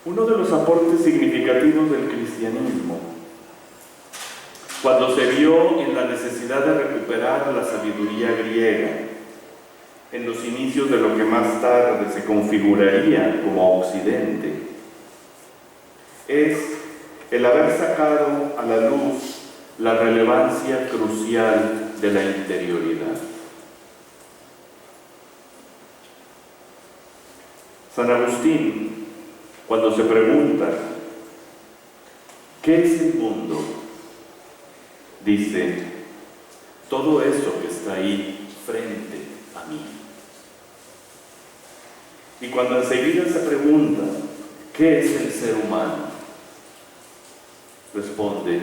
Uno de los aportes significativos del cristianismo, cuando se vio en la necesidad de recuperar la sabiduría griega, en los inicios de lo que más tarde se configuraría como Occidente, es el haber sacado a la luz la relevancia crucial de la interioridad. San Agustín, cuando se pregunta ¿qué es el mundo?, dice: todo eso que está ahí frente a mí. Y cuando enseguida se pregunta ¿qué es el ser humano?, responde: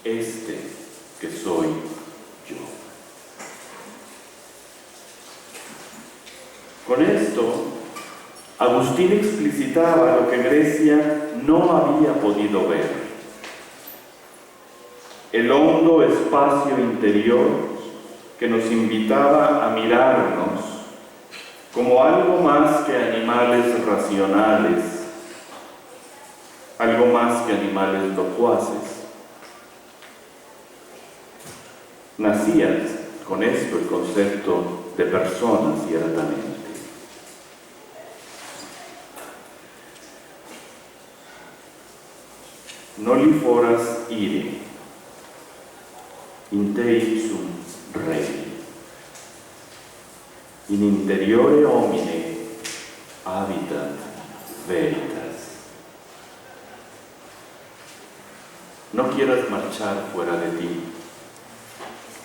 este que soy yo. Con esto, Agustín explicitaba lo que Grecia no había podido ver: el hondo espacio interior que nos invitaba a mirarnos como algo más que animales racionales, algo más que animales locuaces. Nacía con esto el concepto de persona, ciertamente. Noli foras ire, in te ipsum rei, in interiore homine habitat veritas. No quieras marchar fuera de ti,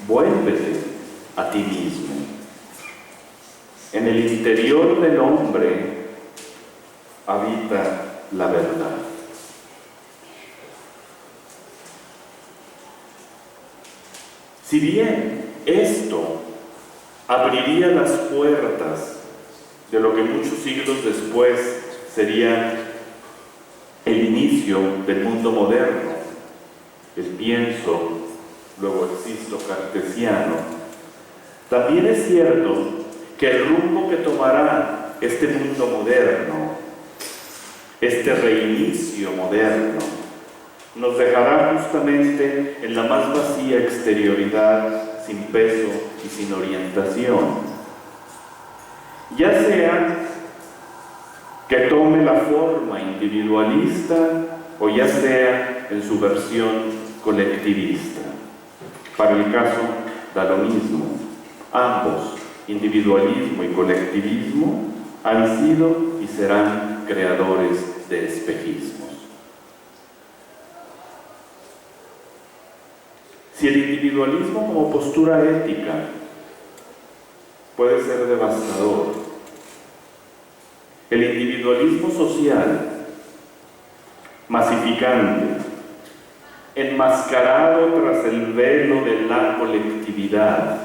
vuélvete a ti mismo. En el interior del hombre habita la verdad. Si bien esto abriría las puertas de lo que muchos siglos después sería el inicio del mundo moderno, el pienso, luego existo cartesiano, también es cierto que el rumbo que tomará este mundo moderno, este reinicio moderno, nos dejará justamente en la más vacía exterioridad, sin peso y sin orientación. Ya sea que tome la forma individualista o ya sea en su versión colectivista. Para el caso da lo mismo. Ambos, individualismo y colectivismo, han sido y serán creadores de espejismos. Si el individualismo como postura ética puede ser devastador, el individualismo social, masificante, enmascarado tras el velo de la colectividad,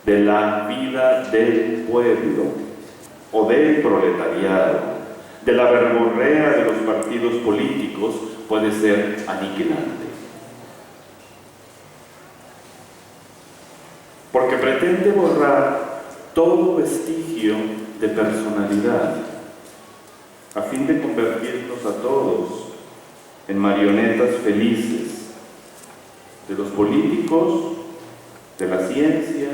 de la vida del pueblo o del proletariado, de la verborrea de los partidos políticos, puede ser aniquilante. Porque pretende borrar todo vestigio de personalidad, a fin de convertirnos a todos en marionetas felices de los políticos, de la ciencia,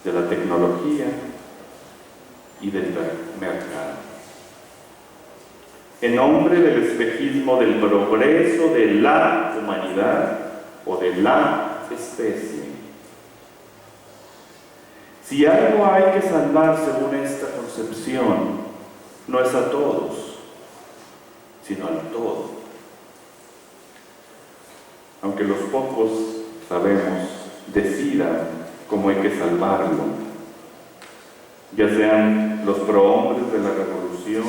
de la tecnología y del mercado. En nombre del espejismo del progreso de la humanidad o de la especie. Si algo hay que salvar según esta concepción, no es a todos, sino al todo. Aunque los pocos, sabemos, decidan cómo hay que salvarlo, ya sean los prohombres de la revolución,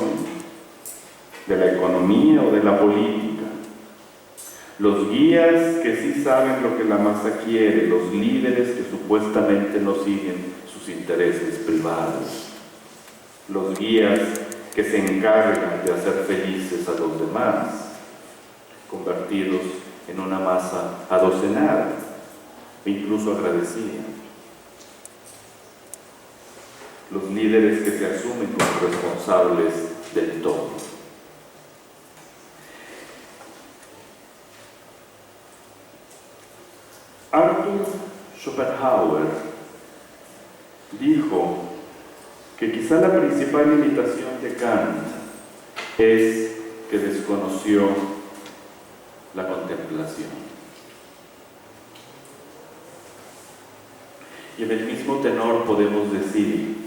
de la economía o de la política, los guías que sí saben lo que la masa quiere, los líderes que supuestamente no siguen sus intereses privados, los guías que se encargan de hacer felices a los demás, convertidos en una masa adocenada e incluso agradecida. Los líderes que se asumen como responsables del todo. Schopenhauer dijo que quizá la principal limitación de Kant es que desconoció la contemplación. Y en el mismo tenor podemos decir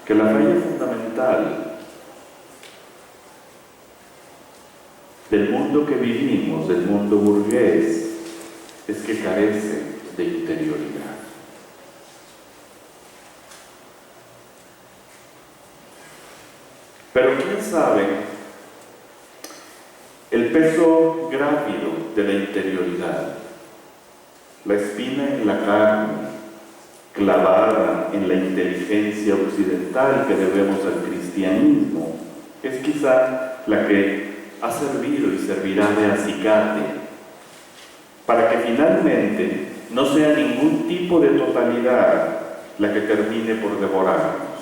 que la falla fundamental del mundo que vivimos, del mundo burgués, es que carece de interioridad. Pero quién sabe, el peso grávido de la interioridad, la espina en la carne, clavada en la inteligencia occidental que debemos al cristianismo, es quizá la que ha servido y servirá de acicate para que finalmente no sea ningún tipo de totalidad la que termine por devorarnos.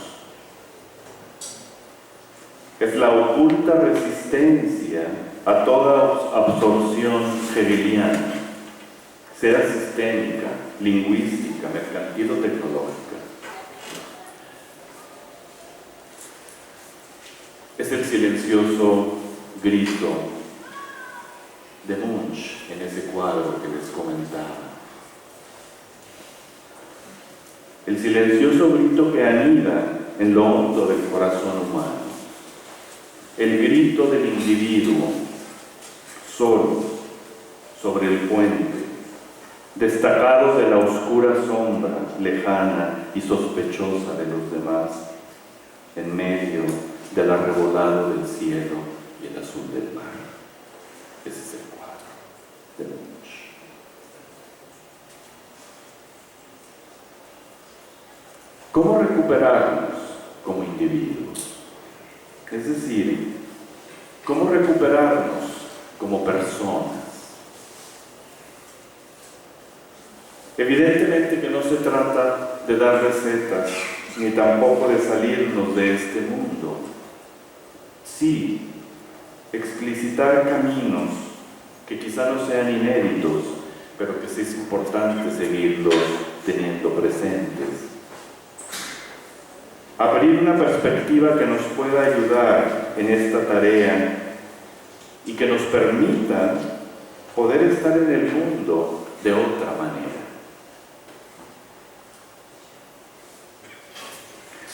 Es la oculta resistencia a toda absorción hegeliana, sea sistémica, lingüística, mercantil o tecnológica. Es el silencioso grito de Munch en ese cuadro que les comentaba. El silencioso grito que anida en lo hondo del corazón humano. El grito del individuo, solo, sobre el puente, destacado de la oscura sombra, lejana y sospechosa de los demás, en medio del arrebolado del cielo y el azul del mar. Ese es el cuadro de Munch. ¿Cómo recuperarnos como individuos? Es decir, ¿cómo recuperarnos como personas? Evidentemente que no se trata de dar recetas, ni tampoco de salirnos de este mundo. Sí, explicitar caminos que quizá no sean inéditos, pero que sí es importante seguirlos teniendo presentes. Abrir una perspectiva que nos pueda ayudar en esta tarea y que nos permita poder estar en el mundo de otra manera.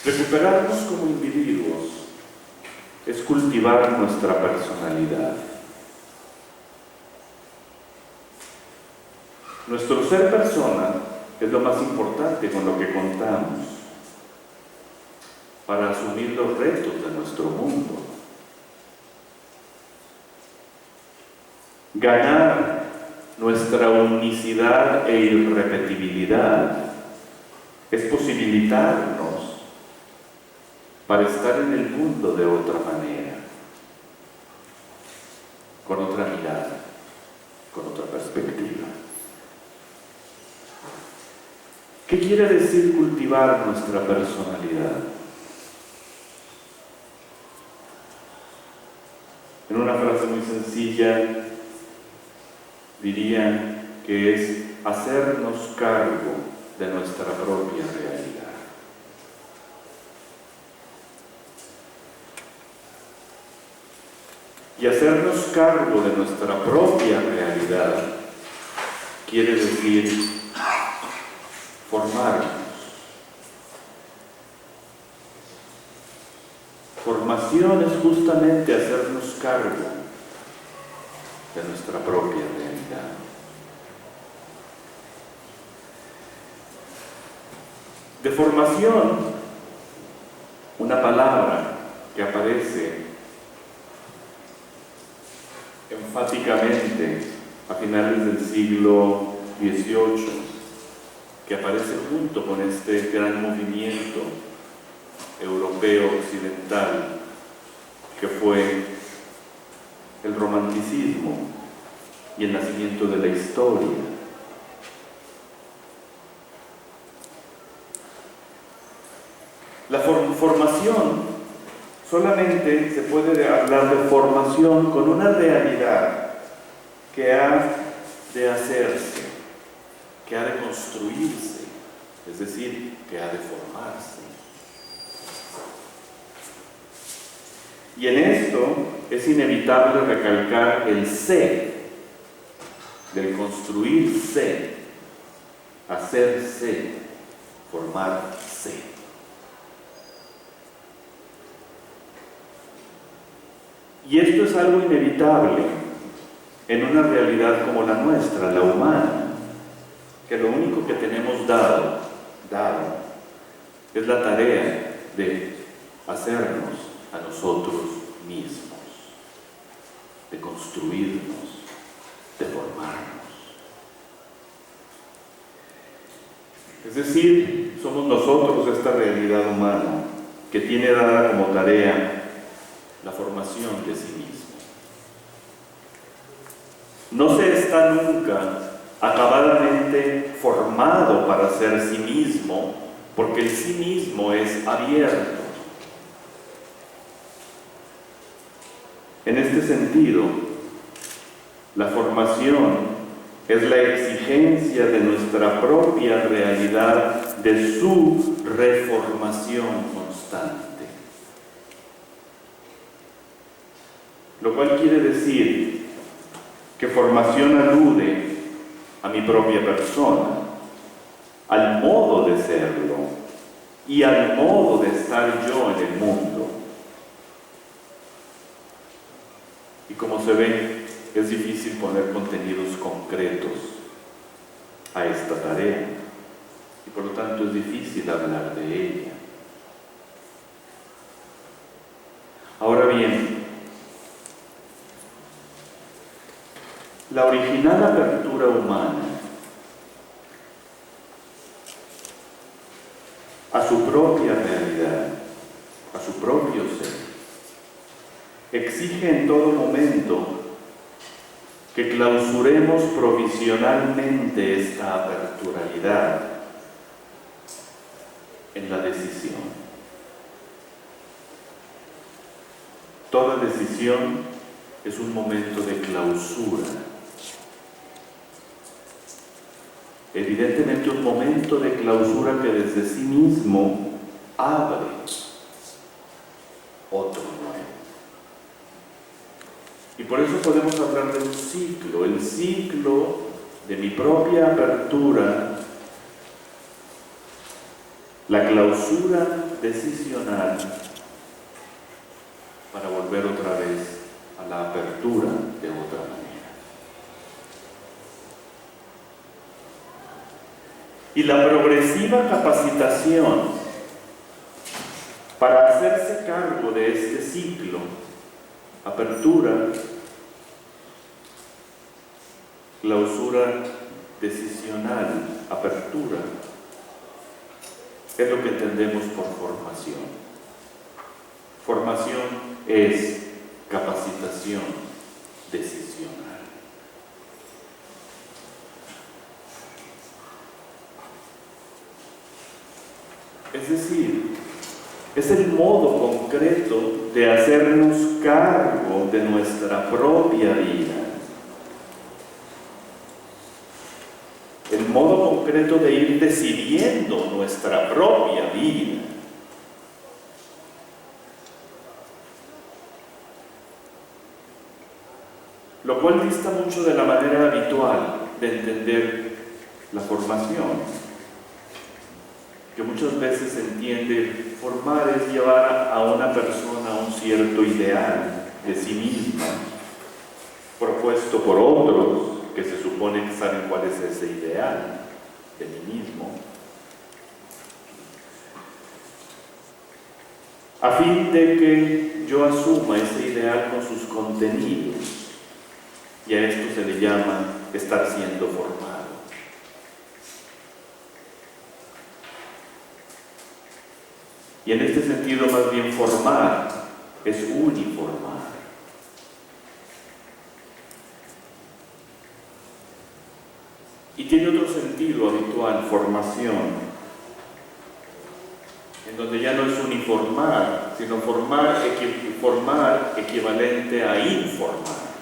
Recuperarnos como individuos es cultivar nuestra personalidad. Nuestro ser persona es lo más importante con lo que contamos para asumir los retos de nuestro mundo. Ganar nuestra unicidad e irrepetibilidad es posibilitarnos para estar en el mundo de otra manera, con otra mirada, con otra perspectiva. ¿Qué quiere decir cultivar nuestra personalidad? En una frase muy sencilla, diría que es hacernos cargo de nuestra propia realidad. Y hacernos cargo de nuestra propia realidad quiere decir formarnos. Formación es justamente hacernos cargo de nuestra propia realidad. De formación, una palabra que aparece enfáticamente a finales del siglo XVIII, que aparece junto con este gran movimiento europeo occidental que fue el romanticismo y el nacimiento de la historia. La formación, solamente se puede hablar de formación con una realidad que ha de hacerse que ha de construirse, es decir, que ha de formarse. Y en esto es inevitable recalcar el sé, del construirse, hacerse, formarse. Y esto es algo inevitable en una realidad como la nuestra, la humana, que lo único que tenemos dado, es la tarea de hacernos a nosotros mismos, de construirnos, de formarnos. Es decir, somos nosotros esta realidad humana que tiene dada como tarea la formación de sí mismo. No se está nunca acabadamente formado para ser sí mismo, porque el sí mismo es abierto. En este sentido, la formación es la exigencia de nuestra propia realidad de su reformación constante. Lo cual quiere decir que formación alude a mi propia persona, al modo de serlo y al modo de estar yo en el mundo. Y como se ve, es difícil poner contenidos concretos a esta tarea y por lo tanto es difícil hablar de ella. Ahora bien, la original apertura humana a su propia realidad, a su propio ser, exige en todo momento que clausuremos provisionalmente esta aperturalidad en la decisión. Toda decisión es un momento de clausura. Evidentemente un momento de clausura que desde sí mismo abre otro nuevo. Y por eso podemos hablar de un ciclo, el ciclo de mi propia apertura, la clausura decisional para volver otra vez a la apertura de otra manera. Y la progresiva capacitación para hacerse cargo de este ciclo, apertura, clausura decisional, apertura, es lo que entendemos por formación. Formación es capacitación decisional. Es decir, es el modo concreto de hacernos cargo de nuestra propia vida. El modo concreto de ir decidiendo nuestra propia vida. Lo cual dista mucho de la manera habitual de entender la formación, que muchas veces se entiende formar es llevar a una persona a un cierto ideal de sí misma, propuesto por otros que se supone que saben cuál es ese ideal de mí mismo, a fin de que yo asuma ese ideal con sus contenidos. Y a esto se le llama estar siendo formado. Y en este sentido, más bien formar es uniformar. Y tiene otro sentido habitual, formación, en donde ya no es uniformar, sino formar equivalente a informar.